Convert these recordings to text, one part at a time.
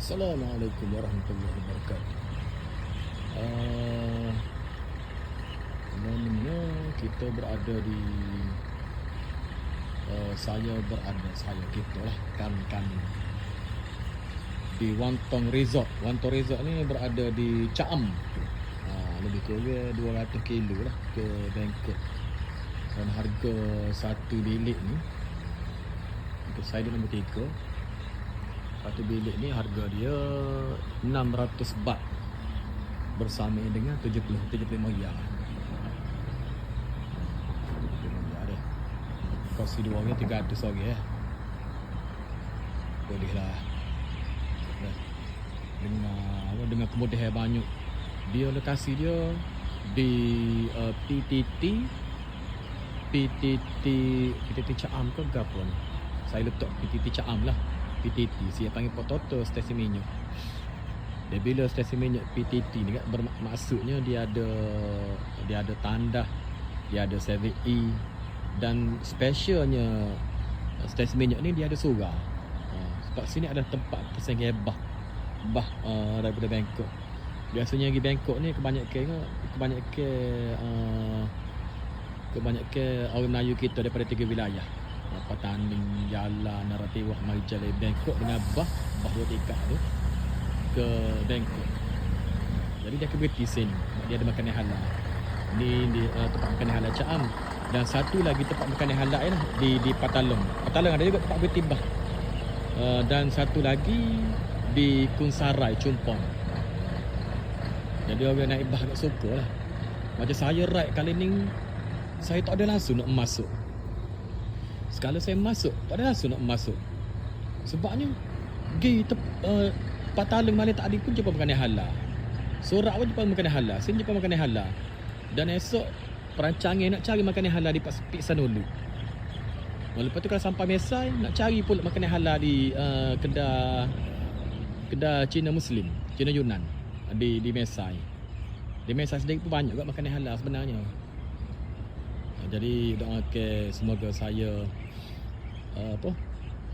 Assalamualaikum warahmatullahi wabarakatuh. Uh, Namanya kita berada di kita lah kami di Wantong Resort. Wantong Resort ni berada di Caam. Lebih kurang 200 kilo lah ke Bangkok. Dan harga satu bilik ni, untuk saya di nombor 3, satu bilik ni harga dia 600 baht bersama dengan 75 riyal. 75 riyal dia. Kos dua orang 300 orang boleh lah. Dengan kemudahan banyak. Dia lokasi dia di PTT Caam ke apa ni? Saya letak PTT Caam lah. PTT saya panggil Pototo stesen minyak. Dan bila stesen minyak PTT ni kan bermaksudnya dia ada tandas, dia ada 7E, dan specialnya stesen minyak ni dia ada surau. Sebab sini ada tempat persengkehan bah daripada Bangkok. Biasanya di Bangkok ni kebanyakan orang Melayu kita daripada 3 wilayah. Petaning, Jalan, Naratiwah, mari jalan Bangkok dengan bah dua tingkat tu ke Bangkok. Jadi dia berhenti sini. Dia ada makanan halal. Ni tempat makanan halal Caam. Dan satu lagi tempat makanan halal ni di Patalong. Patalong ada juga tempat berhenti bah. Dan satu lagi di Kunsarai, Chumpon. Jadi orang naik bah agak suka lah. Macam saya ride kali ni, saya tak ada langsung nak masuk. Sekali saya masuk, tak ada langsung nak masuk. Sebabnya Patalong mana tak ada pun jumpa makanan halal. Sorak pun jumpa makanan halal. Sini jumpa makanan halal. Dan esok perancangan nak cari makanan halal di Piksan dulu. Lepas tu kalau sampai Mesai, nak cari pula makanan halal di kedai Cina Muslim, Cina Yunan di Mesai. Di Mesai sendiri pun banyak juga makanan halal sebenarnya. Jadi doakan semoga saya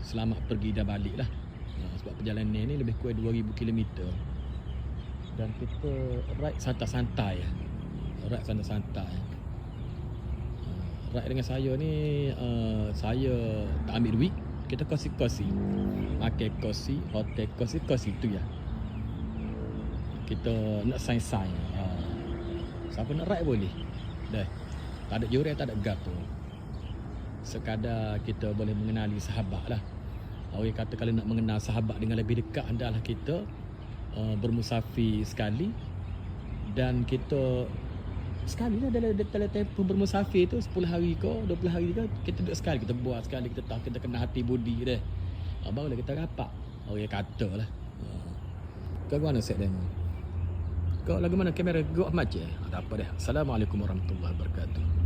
selamat pergi dan balik lah. Sebab perjalanan ni lebih kurang 2000 km. Dan kita ride santai-santai. Ride dengan saya ni, saya tak ambil duit. Kita kosi-kosi. Makan kosi, hotel kosi tu ya. Kita nak sign. Siapa nak ride boleh. Dah. Tak ada yuran, tak ada gapo. Sekadar kita boleh mengenali sahabat lah. Orang kata kalau nak mengenal sahabat dengan lebih dekat, adalah kita bermusafir sekali. Dan kita sekali lah dalam tempoh bermusafir tu 10 hari ke 20 hari ke, kita duduk sekali, kita buat sekali, kita tahu, kita kena hati budi dah. Barulah kita rapat. Orang kata lah. Kau mana set demo? Kau lagu mana kamera? Gua macam tak apa dah. Assalamualaikum warahmatullahi wabarakatuh.